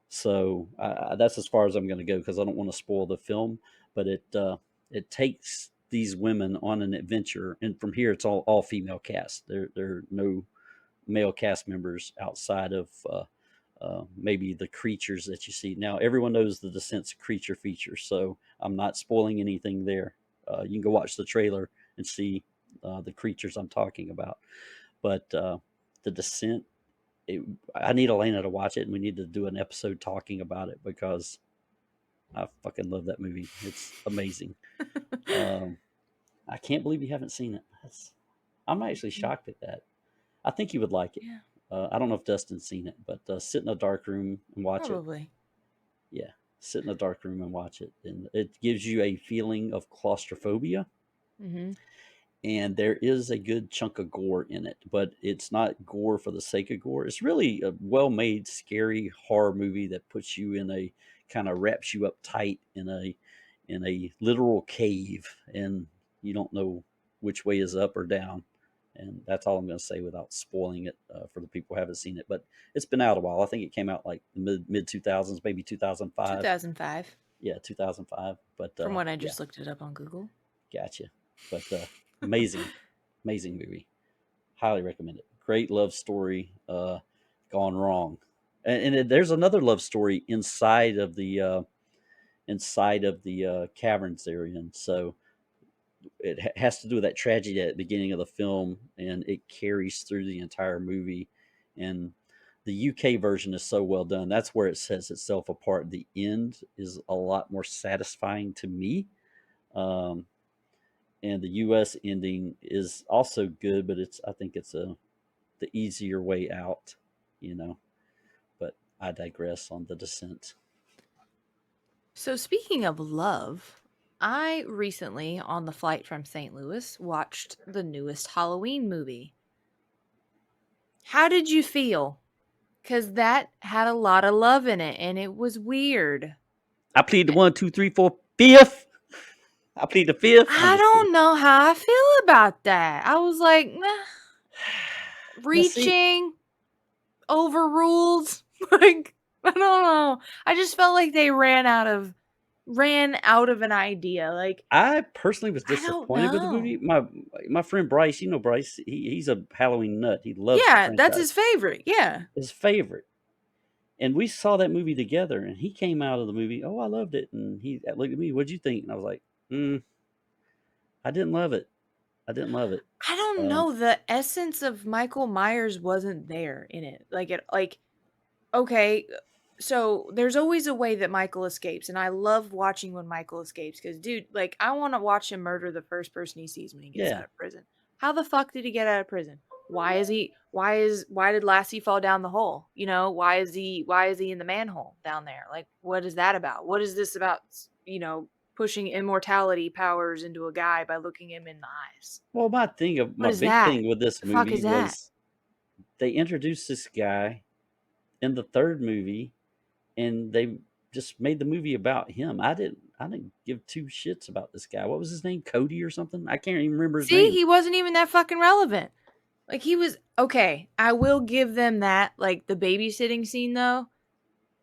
So that's as far as I'm going to go because I don't want to spoil the film. But it takes these women on an adventure, and from here it's all female cast. There are no male cast members outside of maybe the creatures that you see. Now, everyone knows the Descent's creature feature, so I'm not spoiling anything there. You can go watch the trailer and see the creatures I'm talking about. But the Descent, it, I need Alayna to watch it, and we need to do an episode talking about it because I fucking love that movie. It's amazing. Um, I can't believe you haven't seen it. I'm actually shocked at that. I think you would like it. Yeah, I don't know if Dustin's seen it, but sit in a dark room and watch it. probably. Yeah, sit in a dark room and watch it, and it gives you a feeling of claustrophobia. Mm-hmm. And there is a good chunk of gore in it, but it's not gore for the sake of gore. It's really a well-made, scary horror movie that puts you in a kind of wraps you up tight in a literal cave, and you don't know which way is up or down. And that's all I'm going to say without spoiling it for the people who haven't seen it. But it's been out a while. I think it came out like mid 2000s, maybe 2005. 2005. Yeah, 2005. But From when I yeah, just looked it up on Google. gotcha. But amazing, amazing movie. Highly recommend it. Great love story gone wrong. And there's another love story inside of the caverns they're in. So it has to do with that tragedy at the beginning of the film, and it carries through the entire movie. And the UK version is so well done. That's where it sets itself apart. The end is a lot more satisfying to me. Um, and the US ending is also good, but I think it's the easier way out, you know. But I digress on the Descent. So, speaking of love, I recently, on the flight from St. Louis, watched the newest Halloween movie. How did you feel? Because that had a lot of love in it and it was weird. I plead the one, two, three, four, fifth. I plead the fifth. I'm I just kidding. don't know how I feel about that. I was like, Now see, reaching, overruled. Like, I don't know. I just felt like they ran out of an idea. Like, I personally was I don't disappointed with the movie. know. My friend Bryce, you know Bryce, he's a Halloween nut. He loves the Yeah, that's franchise. his favorite. Yeah. His favorite. And we saw that movie together, and he came out of the movie. Oh, I loved it. And he looked at me. What'd you think? And I was like, I didn't love it. I didn't love it. I don't Um, know. The essence of Michael Myers wasn't there in it. Okay, so there's always a way that Michael escapes, and I love watching when Michael escapes because, dude, like, I want to watch him murder the first person he sees when he gets yeah. out of prison. How the fuck did he get out of prison? Why did Lassie fall down the hole? You know, why is he in the manhole down there? Like, what is that about? What is this about, you know, pushing immortality powers into a guy by looking him in the eyes? Well, What my is big that? thing with this The fuck movie is that? was they introduced this guy in the third movie, and they just made the movie about him. I didn't give two shits about this guy. What was his name? Cody or something? I can't even remember his See, name. he wasn't even that fucking relevant. Like, he was okay. I will give them that. Like, the babysitting scene though,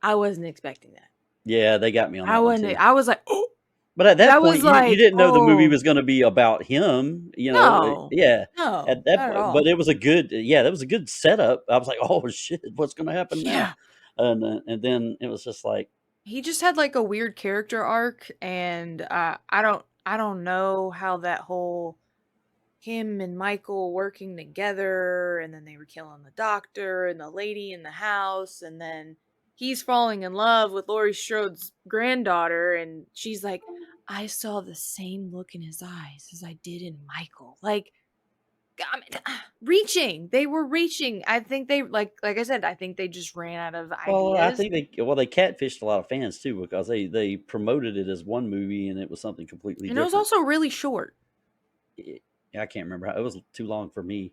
I wasn't expecting that. Yeah, they got me on I that one wasn't. too. I was like, oh, But at that that was point, you like, didn't know the movie oh was going to be about him. You know, no, yeah. no, At that not at point, but all. it was a good, yeah, that was a good setup. I was like, oh shit, what's going to happen now? Yeah, And then it was just like, he just had like a weird character arc, and I don't know how that whole him and Michael working together, and then they were killing the doctor and the lady in the house, and then he's falling in love with Laurie Strode's granddaughter, and she's like, I saw the same look in his eyes as I did in Michael. Like, I mean, reaching. They were reaching. I think they like I said. I think they just ran out of Well, I ideas. think they catfished a lot of fans too because they promoted it as one movie and it was something completely And it was different. also really short. I can't remember how it was too long for me.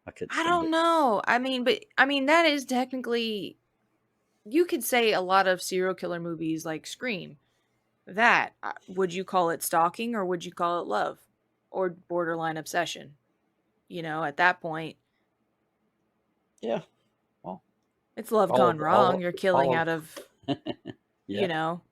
I couldn't I stand don't it. know. I mean, but I mean that is technically you could say a lot of serial killer movies like Scream. That would you call it stalking or would you call it love or borderline obsession? You know, at that point, Yeah, well, it's love all gone of wrong. You're killing all out of, of you yeah, know,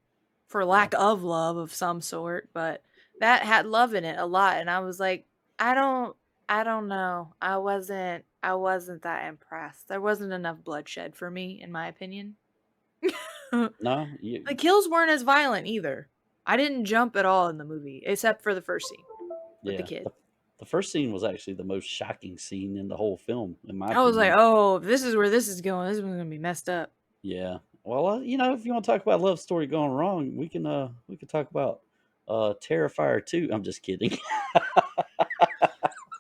for yeah. lack of love of some sort, but that had love in it a lot and I was like, I don't I don't know. I wasn't that impressed. There wasn't enough bloodshed for me in my opinion. No, The kills weren't as violent either. I didn't jump at all in the movie except for the first scene with the yeah. kid. The first scene was actually the most shocking scene in the whole film, in my I was like, opinion. "Oh, this is where this is going. This is going to be messed up." Yeah. Well, if you want to talk about love story going wrong, we can talk about Terrifier 2. I'm just kidding.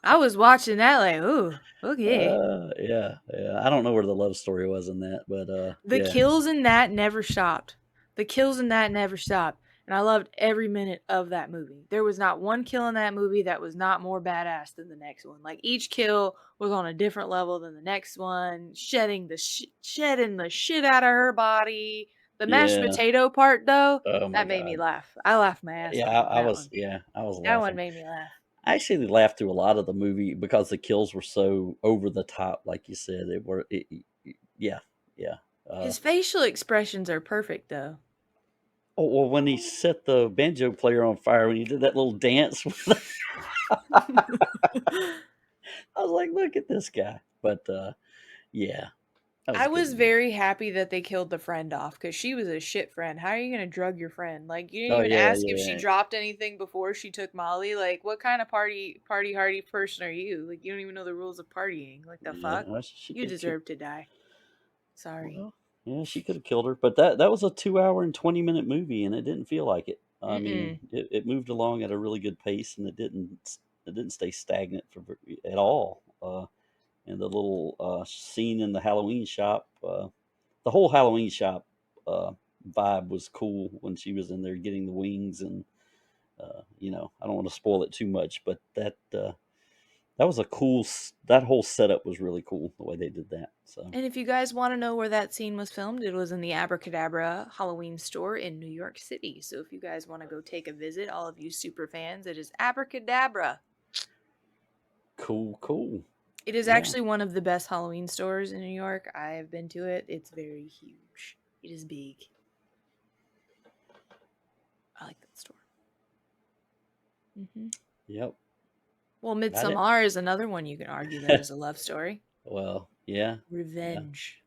I was watching that like, "Ooh, okay." Yeah, yeah. I don't know where the love story was in that, but The yeah, kills in that never stopped. The kills in that never stopped. And I loved every minute of that movie. There was not one kill in that movie that was not more badass than the next one. Like each kill was on a different level than the next one, shedding shedding the shit out of her body. The mashed yeah. potato part though, Oh my that made me god. laugh. I laughed my ass Yeah, off at that one. I was That one laughing. made me laugh. I actually laughed through a lot of the movie because the kills were so over the top, like you said. Yeah, yeah. Uh, His facial expressions are perfect though. oh well, when he set the banjo player on fire, when he did that little dance, I was like, "Look at this guy!" But yeah, that was I a good was movie. very happy that they killed the friend off because she was a shit friend. How are you gonna drug your friend? Like you didn't Oh even yeah, ask if she yeah, dropped anything before she took Molly. Like what kind of party hardy person are you? Like you don't even know the rules of partying. Like the yeah. fuck? Well, she You could have. deserve to die. Sorry. Well, yeah, she could have killed her, but that was a 2 hour and 20 minute movie, and it didn't feel like it. I mean, Mm-mm. it moved along at a really good pace, and it didn't stay stagnant at all. And the little scene in the Halloween shop, the whole Halloween shop uh, vibe was cool when she was in there getting the wings, and I don't want to spoil it too much, but that was a cool. That whole setup was really cool the way they did that. So And if you guys want to know where that scene was filmed, it was in the Abracadabra Halloween store in New York City. So if you guys want to go take a visit, all of you super fans, it is Abracadabra. cool, cool. It is Yeah. actually one of the best Halloween stores in New York. I have been to it. It's very huge. It is big. I like that store. Yep. Well, I did. Midsommar is another one you can argue that is a love story. Well, yeah, yeah. Revenge.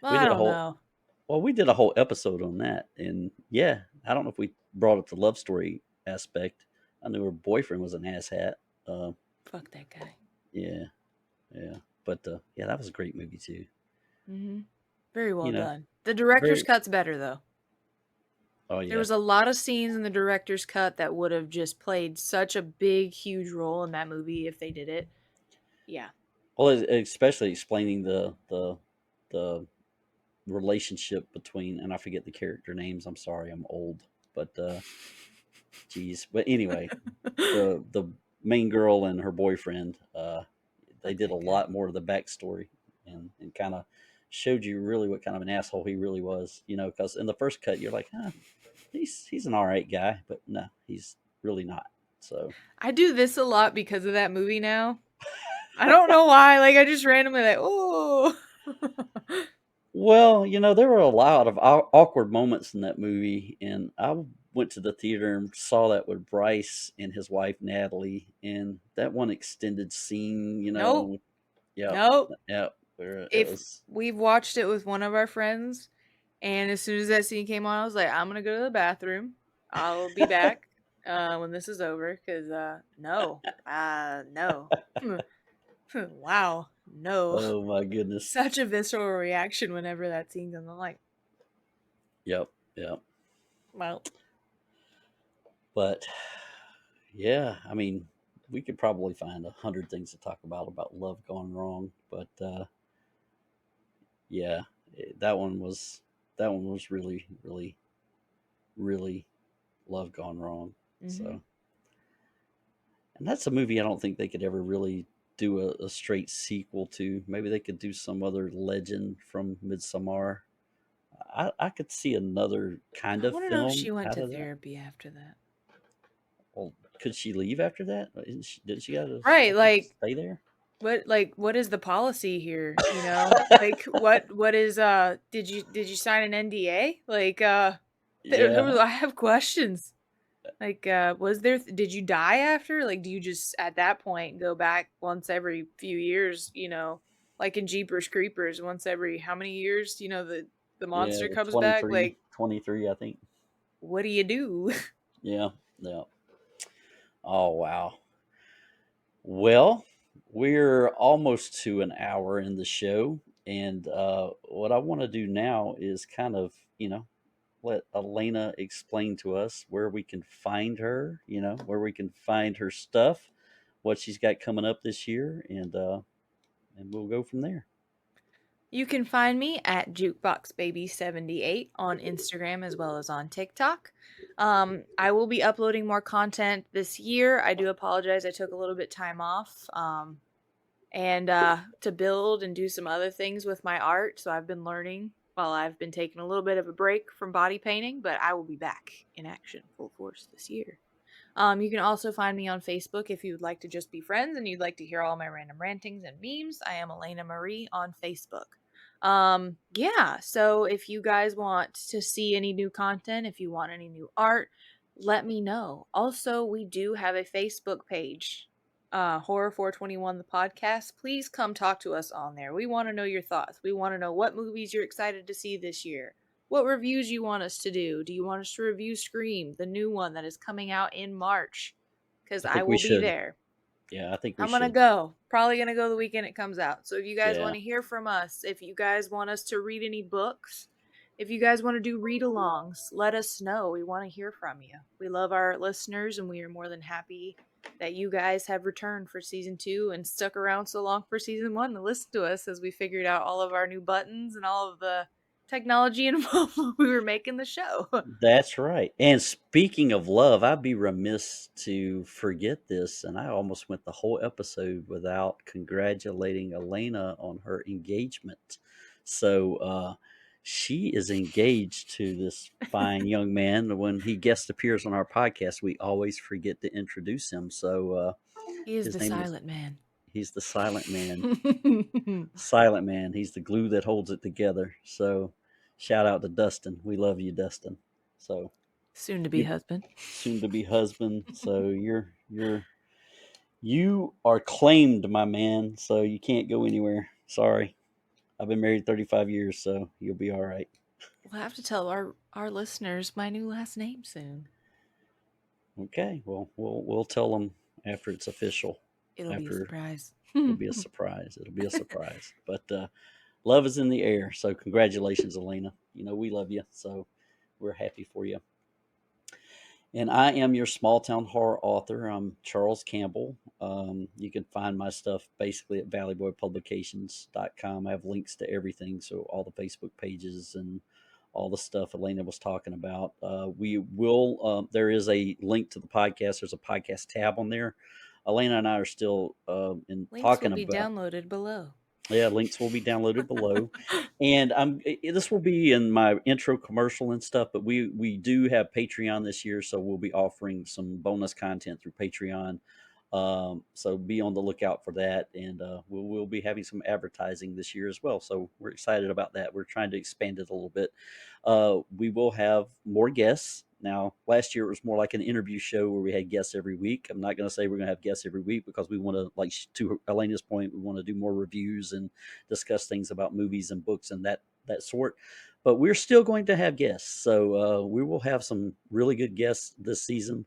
Well, We I did a don't whole know. well, we did a whole episode on that, and yeah, I don't know if we brought up the love story aspect. I knew her boyfriend was an asshat. Uh, Fuck that guy. yeah, yeah, but yeah, that was a great movie too. Very You well know, done. The director's very. cut's better though. Oh There yeah. was a lot of scenes in the director's cut that would have just played such a big, huge role in that movie if they did it. Yeah. Well, especially explaining the relationship between, and I forget the character names. I'm sorry, I'm old, but geez. But anyway, the main girl and her boyfriend, they Fuck did a that guy. lot more of the backstory and kind of showed you really what kind of an asshole he really was. Because in the first cut you're like, he's an all right guy, but no, he's really not. So I do this a lot because of that movie now. I don't know why. Like I just randomly like, oh. well, there were a lot of awkward moments in that movie, and I went to the theater and saw that with Bryce and his wife Natalie, and that one extended scene. Nope. Yep, Nope. yep, where it If was. we've watched it with one of our friends, and as soon as that scene came on, I was like, I'm gonna go to the bathroom. I'll be back when this is over. Cause no. No. Wow. No. Oh my goodness. Such a visceral reaction whenever that scene comes on. I'm like, Yep, yep. well, But yeah, I mean, we could probably find 100 things to talk about love gone wrong, but yeah, that one was really, really, really love gone wrong. Hmm. So, and that's a movie I don't think they could ever really do a straight sequel to. Maybe they could do some other legend from Midsommar. I could see another kind I of want to know if film she went out to of that. therapy after that. Well, could she leave after that? Did she gotta Right, fucking like stay there? what is the policy here, you know? Like what is did you sign an NDA? Like there was Yeah, I have questions. Like was there did you die after? Like do you just at that point go back once every few years, you know, like in Jeepers Creepers once every how many years, you know, the yeah, monster the comes back? Like 23, I think. what do you do? Yeah, yeah. Oh wow. Well, we're almost to an hour in the show, and what I want to do now is kind of, let Alayna explain to us where we can find her, where we can find her stuff, what she's got coming up this year, and we'll go from there. You can find me at jukeboxbaby78 on Instagram as well as on TikTok. I will be uploading more content this year. I do apologize. I took a little bit time off and to build and do some other things with my art. So I've been learning while I've been taking a little bit of a break from body painting, but I will be back in action full force this year. You can also find me on Facebook if you would like to just be friends and you'd like to hear all my random rantings and memes. I am Alayna Marie on Facebook. Yeah, so if you guys want to see any new content, if you want any new art, let me know. Also, we do have a Facebook page, Horror 421 the podcast. Please come talk to us on there. We want to know your thoughts. We want to know what movies you're excited to see this year. What reviews you want us to do? Do you want us to review Scream, the new one that is coming out in March? Because I I think we will be should. there. Yeah, I think we I'm gonna should. go. Probably gonna go the weekend it comes out. So if you guys Yeah. want to hear from us, if you guys want us to read any books, if you guys want to do read alongs, let us know. We want to hear from you. We love our listeners and we are more than happy that you guys have returned for season 2 and stuck around so long for season 1 to listen to us as we figured out all of our new buttons and all of the technology involved when we were making the show. That's right. And speaking of love, I'd be remiss to forget this, and I almost went the whole episode without congratulating Alayna on her engagement. So she is engaged to this fine young man. When he guest appears on our podcast, we always forget to introduce him. So He is his the name is silent man. he's the silent man. Silent man. He's the glue that holds it together. So shout out to Dustin. We love you, Dustin. So Soon to be you husband. soon to be husband. So you are claimed, my man. So you can't go anywhere. Sorry. I've been married 35 years, so you'll be all right. We'll have to tell our listeners my new last name soon. Okay. Well, we'll tell them after it's official. It'll be a After surprise. it'll be a surprise. It'll be a surprise. But love is in the air. So congratulations, Elena. We love you. So we're happy for you. And I am your small town horror author. I'm Charles Campbell. You can find my stuff basically at valleyboypublications.com. I have links to everything, so all the Facebook pages and all the stuff Alayna was talking about. There is a link to the podcast. There's a podcast tab on there. Alayna and I are still in Links will talking be about. downloaded below. Yeah, links will be downloaded below, and this will be in my intro commercial and stuff. But we do have Patreon this year, so we'll be offering some bonus content through Patreon. So be on the lookout for that, and we'll be having some advertising this year as well. So we're excited about that. We're trying to expand it a little bit. We will have more guests. Now, last year it was more like an interview show where we had guests every week. I'm not going to say we're going to have guests every week because we want to, like to Elena's point, we want to do more reviews and discuss things about movies and books and that sort. But we're still going to have guests, so we will have some really good guests this season.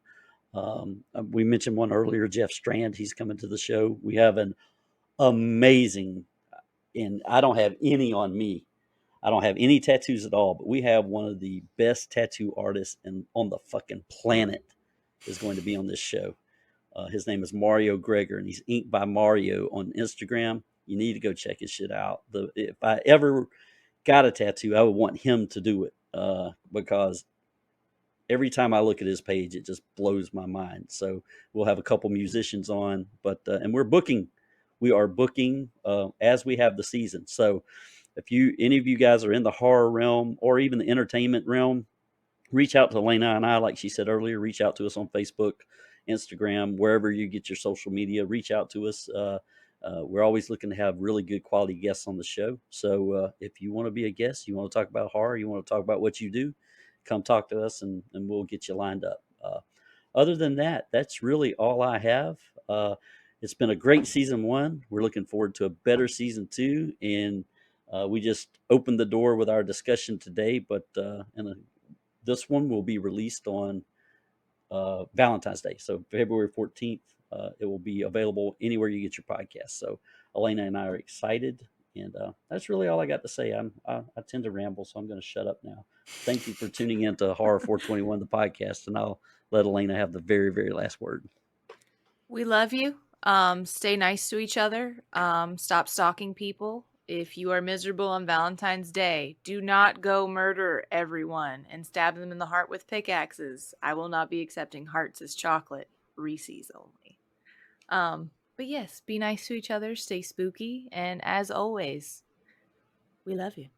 We mentioned one earlier, Jeff Strand. He's coming to the show. We have an amazing, and I don't have any on me. I don't have any tattoos at all, but we have one of the best tattoo artists on the fucking planet is going to be on this show. His name is Mario Greger, and he's Inked by Mario on Instagram. You need to go check his shit out. If I ever got a tattoo, I would want him to do it because every time I look at his page, it just blows my mind. So we'll have a couple musicians on, and we are booking as we have the season. So if any of you guys are in the horror realm or even the entertainment realm, reach out to Alayna and I, like she said earlier. Reach out to us on Facebook, Instagram, wherever you get your social media. Reach out to us. We're always looking to have really good quality guests on the show. So if you want to be a guest, you want to talk about horror, you want to talk about what you do, come talk to us and we'll get you lined up. Other than that, that's really all I have. It's been a great season 1. We're looking forward to a better season 2. And we just opened the door with our discussion today, but this one will be released on Valentine's Day. So February 14th, it will be available anywhere you get your podcast. So Alayna and I are excited. And that's really all I got to say. I tend to ramble, so I'm going to shut up now. Thank you for tuning in to Horror 421, the podcast. And I'll let Alayna have the very, very last word. We love you. Stay nice to each other. Stop stalking people. If you are miserable on Valentine's Day, do not go murder everyone and stab them in the heart with pickaxes. I will not be accepting hearts as chocolate. Reese's only. But yes, be nice to each other, stay spooky, and as always, we love you.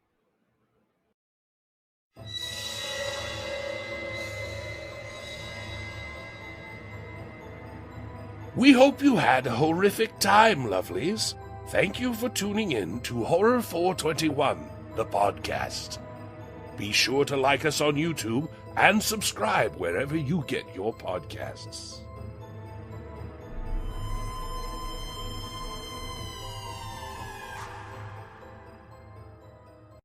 We hope you had a horrific time, lovelies. Thank you for tuning in to Horror 421, the podcast. Be sure to like us on YouTube and subscribe wherever you get your podcasts.